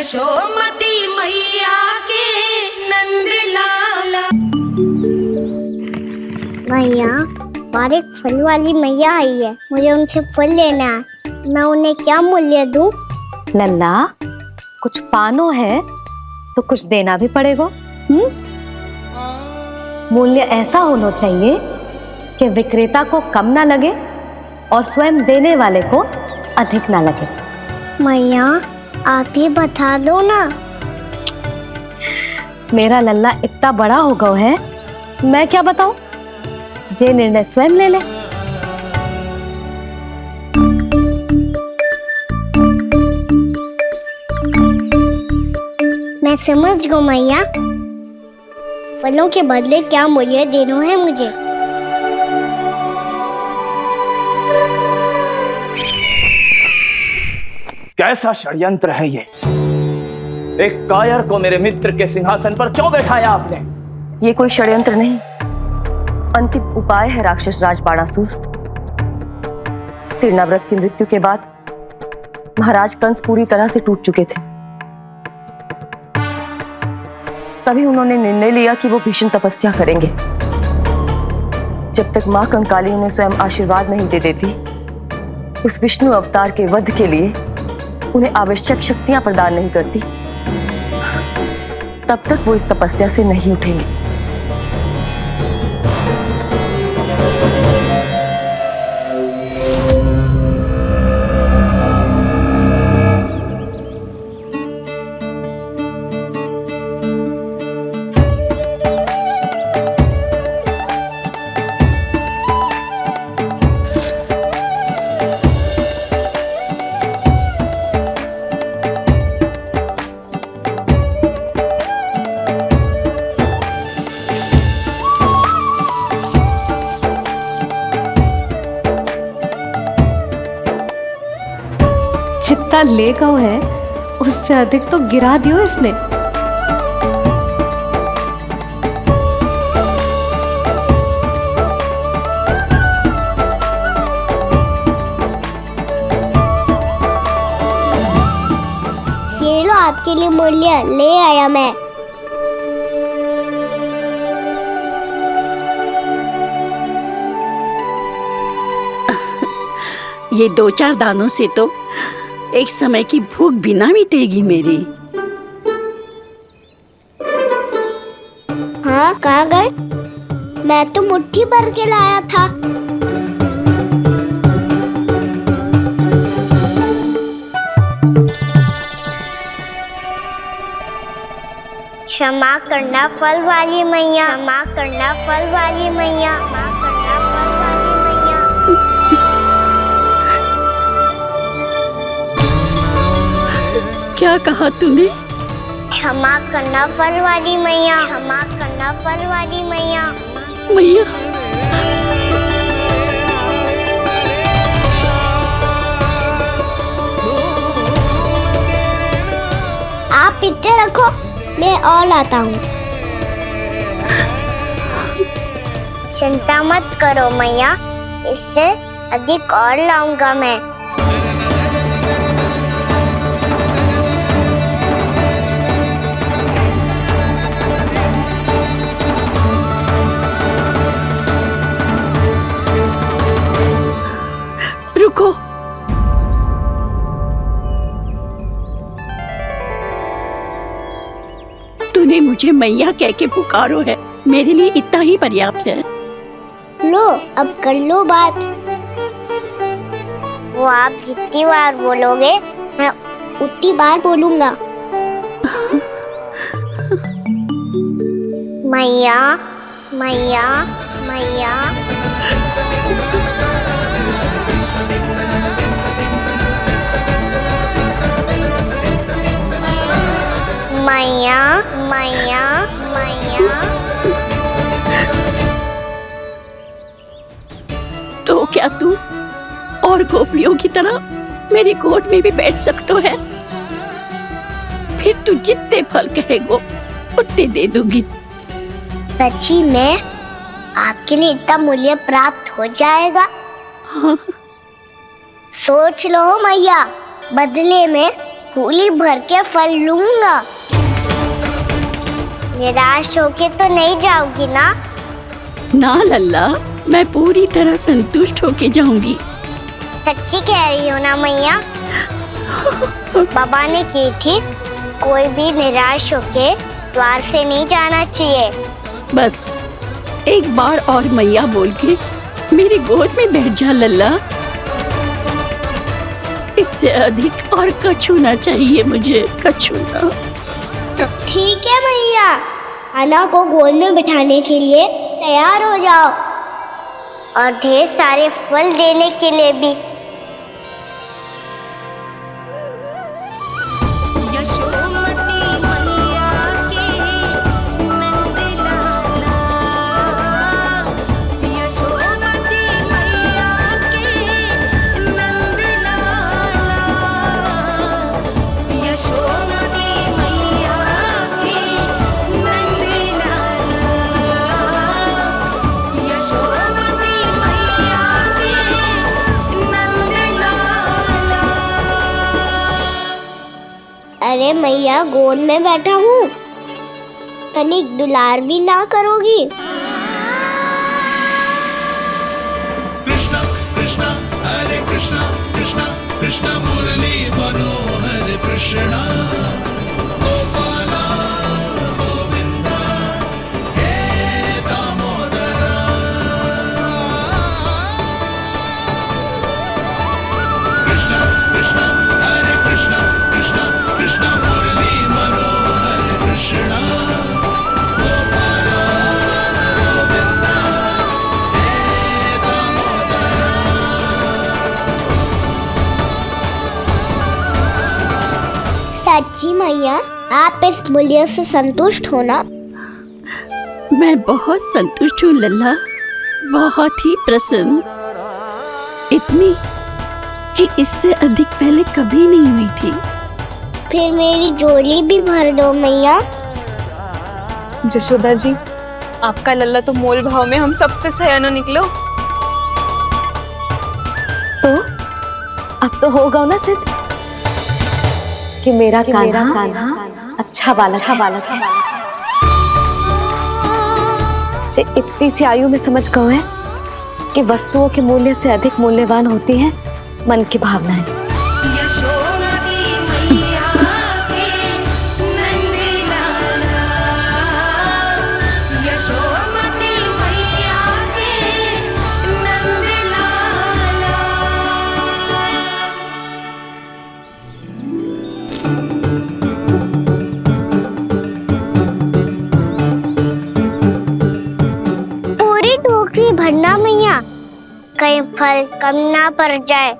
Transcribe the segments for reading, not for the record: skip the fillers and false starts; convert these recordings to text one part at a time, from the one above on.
यशोमती मैया के नंद लाला। मैया, और एक फल वाली मैया आई है, मुझे उनसे फल लेना है। मैं उन्हें क्या मूल्य दूं? लल्ला, कुछ पानो है तो कुछ देना भी पड़ेगा। मूल्य ऐसा होना चाहिए कि विक्रेता को कम ना लगे और स्वयं देने वाले को अधिक ना लगे। मैया, आप ही बता दो ना। मेरा लल्ला इतना बड़ा हो गया है, मैं क्या बताऊं? जे निर्णय स्वयं ले ले। मैं समझ गई मैया, फलों के बदले क्या मूल्य देना है मुझे। कैसा षड्यंत्र है ये? एक कायर को मेरे मित्र के सिंहासन पर क्यों बैठाया आपने? ये कोई षड्यंत्र नहीं, अंतिम उपाय है राक्षस राज बाणासुर। तीर्णाव्रत की मृत्यु के बाद महाराज कंस पूरी तरह से टूट चुके थे। तभी उन्होंने निर्णय लिया कि वो भीषण तपस्या करेंगे। जब तक मां कंकाली उन्हें स्वयं आशीर्वाद नहीं दे देती, उस विष्णु अवतार के वध के लिए उन्हें आवश्यक शक्तियां प्रदान नहीं करती, तब तक वो इस तपस्या से नहीं उठेंगे। जितना ले गओ है उससे अधिक तो गिरा दियो इसने। ये लो आपके लिए मूल्य ले आया मैं। ये 2-4 दानों से तो एक समय की भूख भी ना मिटेगी मेरी। हाँ, कहाँ गए? मैं तो मुट्ठी भर के लाया था। क्षमा करना फल वाली मैया, क्षमा करना फल वाली मैया, क्षमा करना फल वाली मैया। क्या कहा तूने? क्षमा करना फल वाली मैया, क्षमा करना फल वाली मैया। मैया, आप इतने रखो, मैं और लाता हूँ। चिंता मत करो मैया, इससे अधिक और लाऊंगा मैं। रुको। तूने मुझे मैया कह के पुकारो है, मेरे लिए इतना ही पर्याप्त है। लो, अब कर लो बात। वो आप जितनी बार बोलोगे, मैं उतनी बार बोलूंगा। मैया, मैया, मैया। मैया, मैया, मैया। तो क्या तू और गोपियों की तरह मेरी गोद में भी बैठ सकते है? फिर तू जितने फल कहेगो उतने दे दूंगी। सच्ची में आपके लिए इतना मूल्य प्राप्त हो जाएगा? हाँ। सोच लो मैया, बदले में झोली भर के फल लूंगा। निराश होके तो नहीं जाओगी ना? ना लल्ला, मैं पूरी तरह संतुष्ट होके जाऊंगी। सच्ची कह रही हो ना मैया? बाबा ने की थी, कोई भी निराश होके द्वार से नहीं जाना चाहिए। बस एक बार और मैया बोल के मेरी गोद में बैठ जा लल्ला। इससे अधिक और कछु ना चाहिए मुझे, कछु ना। तो ठीक है मैया, अन्ना को गोद में बिठाने के लिए तैयार हो जाओ और ढेर सारे फल देने के लिए भी। यशोमती मैया के नंद लाला, यशोमती मैया के नंद लाला, यशोमती मैया के नंद लाला, यशोमती मैया के नंद लाला। अरे मैया, गोद में बैठा हूँ, तनिक दुलार भी ना करोगी? कृष्णा कृष्णा हरे कृष्णा कृष्णा कृष्णा मुरली मनोहर कृष्णा गोपाला गोविंदा हे दामोदरा। कृष्णा कृष्णा हरे कृष्णा कृष्णा कृष्णा मुरली मनोहर कृष्णा गोपाला गोविंदा हे दामोदरा। सच्ची मैया, आप इस मूल्य से संतुष्ट हो ना? मैं बहुत संतुष्ट हूँ लल्ला, बहुत ही प्रसन्न। इतनी कि इससे अधिक पहले कभी नहीं हुई थी। फिर मेरी झोली भी भर दो मैया। जशोदा जी, आपका लल्ला तो मोल भाव में हम सबसे सयाना निकलो। तो अब तो होगा ना सिद्ध कि मेरा कान्हा अच्छा बालक है। जे इतनी सी आयु में समझ गए है कि वस्तुओं के मूल्य से अधिक मूल्यवान होती हैं मन की भावनाएं। यशोमती मैया के नंद लाला, यशोमती मैया के नंद लाला। पूरी टोकरी भरना मैया, कहीं फल कम ना पड़ जाए।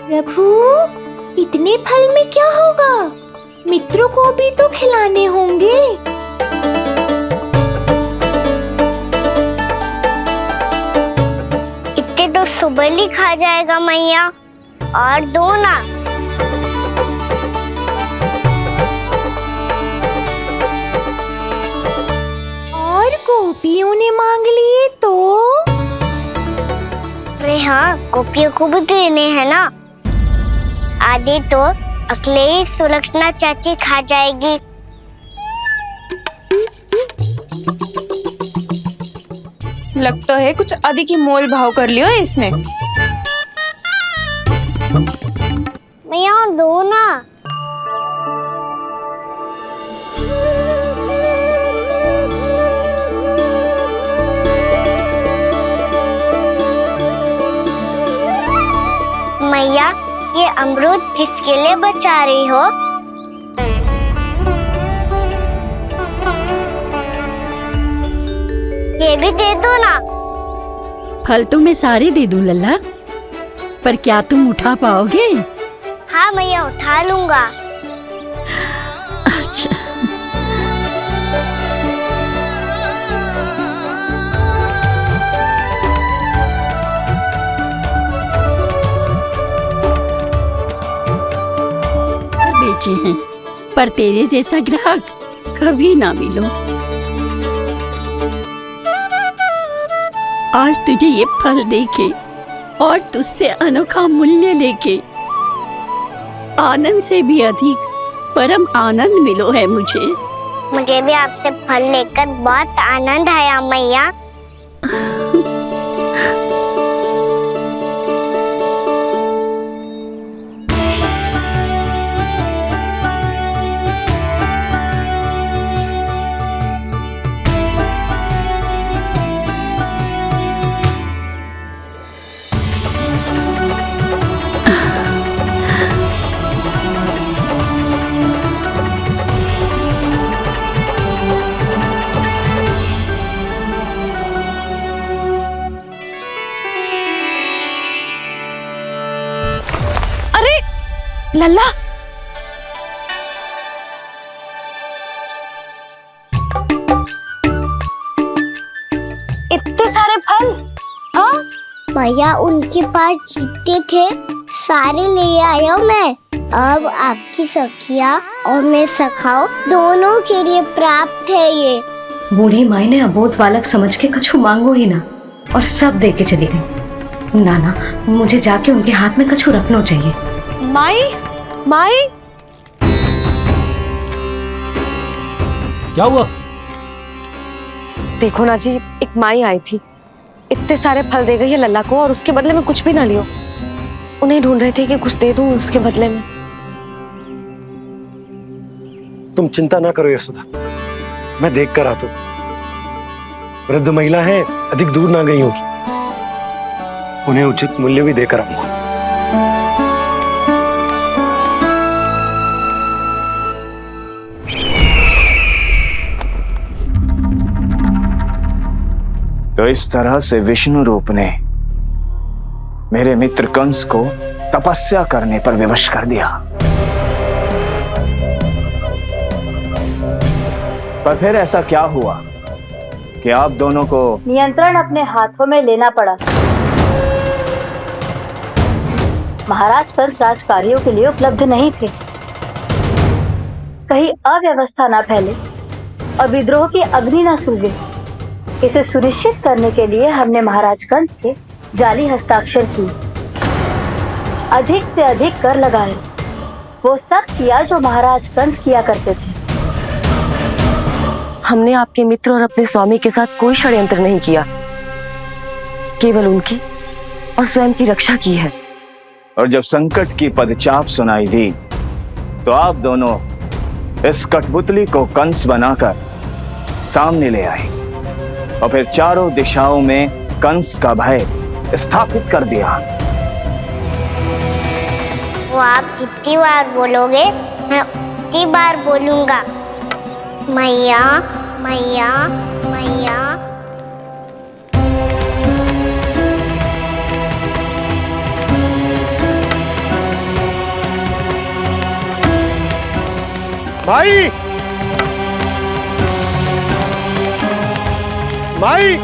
प्रभु, इतने फल में क्या होगा? मित्रों को भी तो खिलाने होंगे। इतने तो सुबह ही खा जाएगा मैया, और दो ना। और गोपियों ने मांग लिए तो? अरे हाँ, गोपियों को भी देने हैं ना। आधे तो अकेले ही सुलक्षणा चाची खा जाएगी। लगता है कुछ अधिक ही मोल भाव कर लियो इसने। मैया, और दो ना। मैया, ये अमरूद किसके लिए बचा रही हो? ये भी दे दो ना। फल तो मैं सारे दे दूं लल्ला, पर क्या तुम उठा पाओगे? हाँ मैया, उठा लूंगा। अच्छा, बेचे हैं, पर तेरे जैसा ग्राहक कभी ना मिलो। आज तुझे ये फल देके और तुझसे अनोखा मूल्य लेके आनंद से भी अधिक परम आनंद मिलो है मुझे। मुझे भी आपसे फल लेकर बहुत आनंद आया मैया। लल्ला, इतने सारे फल? हाँ भैया उनके पास जितने थे सारे ले आया मैं। अब आपकी सखिया और मैं सखाओ दोनों के लिए प्राप्त है ये। बूढ़ी माई ने अबोध बालक समझ के कछु मांगो ही ना और सब दे के चली गई। नाना, मुझे जाके उनके हाथ में कछु रखना चाहिए। माई, माई, क्या हुआ? देखो ना जी, एक माई आई थी, इतने सारे फल दे गई है लल्ला को और उसके बदले में कुछ भी ना लियो। उन्हें ढूंढ रहे थे कि कुछ दे दूं उसके बदले में। तुम चिंता ना करो यशोदा, मैं देख कर आता हूं। वृद्ध महिला है, अधिक दूर ना गई होगी, उन्हें उचित मूल्य भी देकर आऊंगा। तो इस तरह से विष्णु रूप ने मेरे मित्र कंस को तपस्या करने पर विवश कर दिया। पर फिर ऐसा क्या हुआ कि आप दोनों को नियंत्रण अपने हाथों में लेना पड़ा। महाराज कंस राजकार्यों के लिए उपलब्ध नहीं थे। कहीं अव्यवस्था न फैले और विद्रोह की अग्नि न सूझे, इसे सुनिश्चित करने के लिए हमने महाराज कंस के जाली हस्ताक्षर किए, अधिक से अधिक कर लगाए। वो सब किया जो महाराज कंस किया करते थे। हमने आपके मित्र और अपने स्वामी के साथ कोई षड्यंत्र नहीं किया, केवल उनकी और स्वयं की रक्षा की है। और जब संकट की पदचाप सुनाई दी तो आप दोनों इस कठपुतली को कंस बनाकर सामने ले आए और फिर चारों दिशाओं में कंस का भय स्थापित कर दिया। वो आप जितनी बार बोलोगे मैं उतनी बार बोलूंगा। मैया मैया मैया। माई, माई,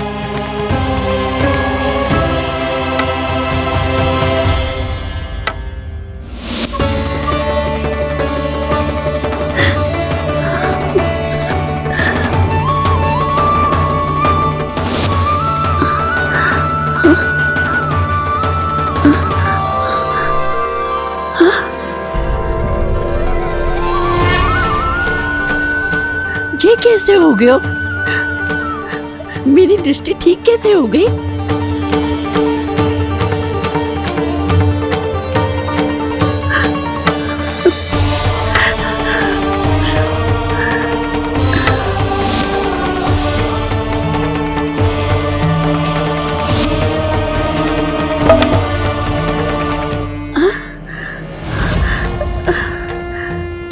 ये कैसे हो गया? मेरी दृष्टि ठीक कैसे हो गई?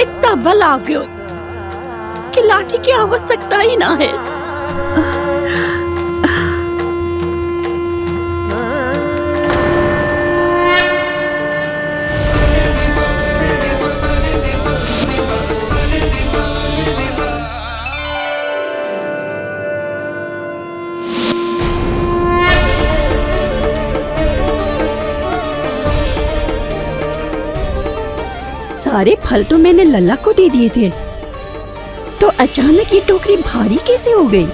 इतना बल आ गया कि लाठी की आवश्यकता ही ना है। सारे फल तो मैंने लल्ला को दे दिए थे, तो अचानक ये टोकरी भारी कैसे हो गई?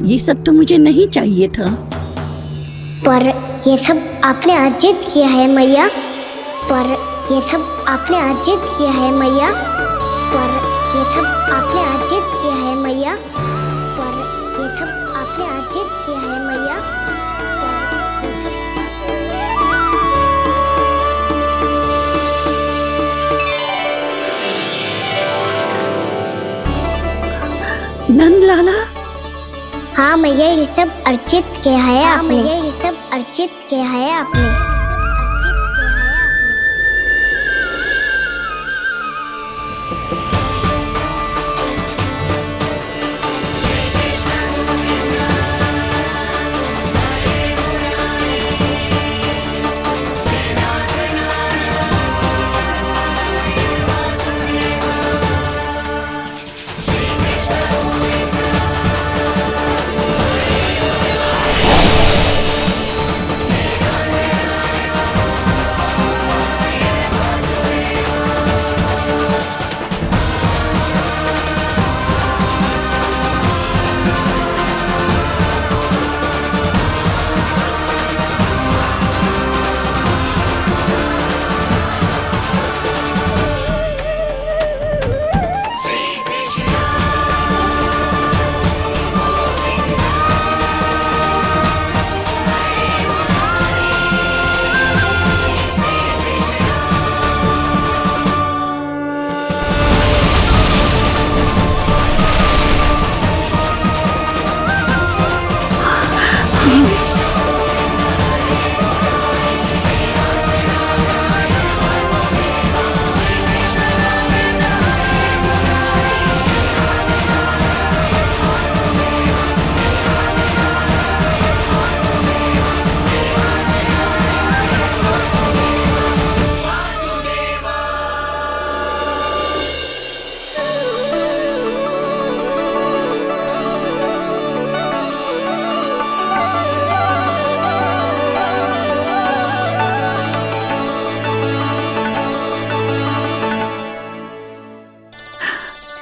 ये सब तो मुझे नहीं चाहिए था। पर ये सब आपने अर्जित किया है मैया। पर ये सब आपने अर्जित किया है मैया। पर ये सब आपने अर्जित किया है मैया। पर ये सब आपने अर्जित किया है मैया। नंद लाला, हाँ मैया, ये सब अर्जित किया है आपने। ये सब अर्जित किया है आपने।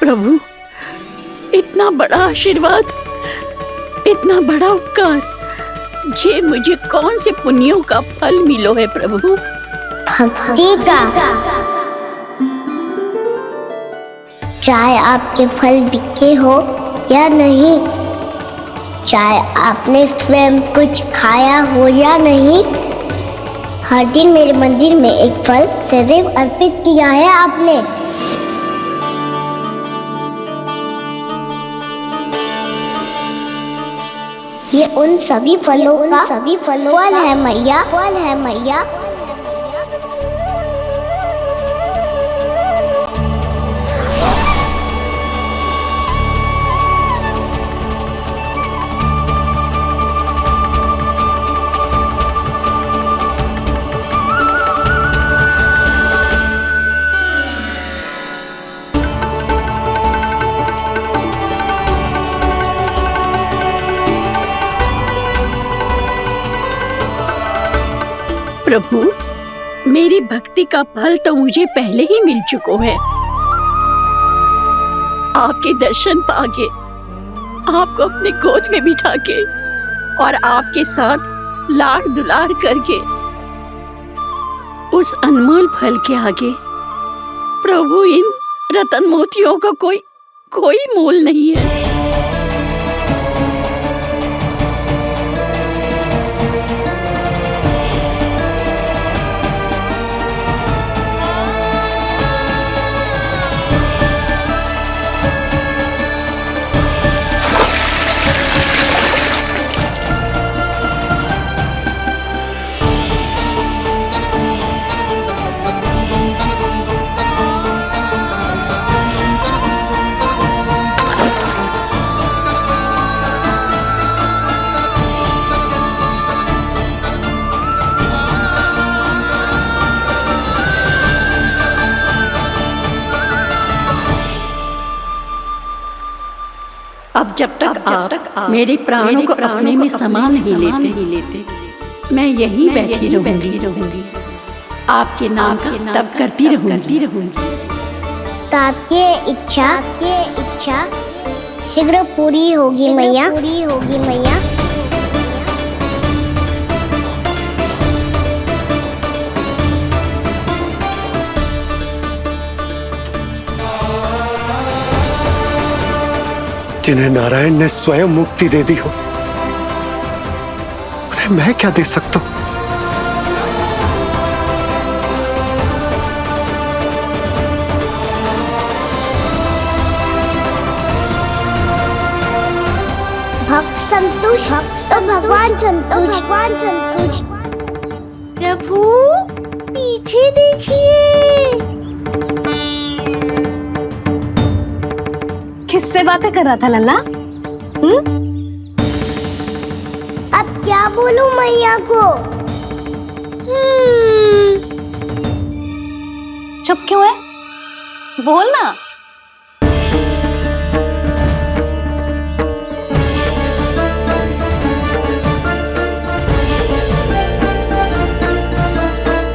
प्रभु, इतना बड़ा आशीर्वाद, इतना बड़ा उपकार, जे मुझे कौन से पुण्यों का फल मिलो है प्रभु? भक्ति का। चाहे आपके फल बिके हो या नहीं, चाहे आपने स्वयं कुछ खाया हो या नहीं, हर दिन मेरे मंदिर में एक फल सदैव अर्पित किया है आपने। ये उन सभी फलों का फल है मैया। फल है मैया। प्रभु, मेरी भक्ति का फल तो मुझे पहले ही मिल चुका है। आपके दर्शन पाके, आपको अपने गोद में बिठा के और आपके साथ लाड दुलार करके, उस अनमोल फल के आगे प्रभु इन रतन मोतियों का कोई मोल नहीं है। जब तक आप मेरे प्राणों को अपने में समा नहीं लेते मैं यहीं बैठी रहूंगी। आपके नाम का तब करती रहूंगी। तो आपकी इच्छा शीघ्र पूरी होगी मैया। जिन्हें नारायण ने स्वयं मुक्ति दे दी हो, उन्हें मैं क्या दे सकता हूं? भक्त संतोष तो भगवान संतोष। प्रभु पीछे देखिए। किससे बातें कर रहा था लल्ला? अब क्या बोलूं मैया को? चुप क्यों है? बोल ना।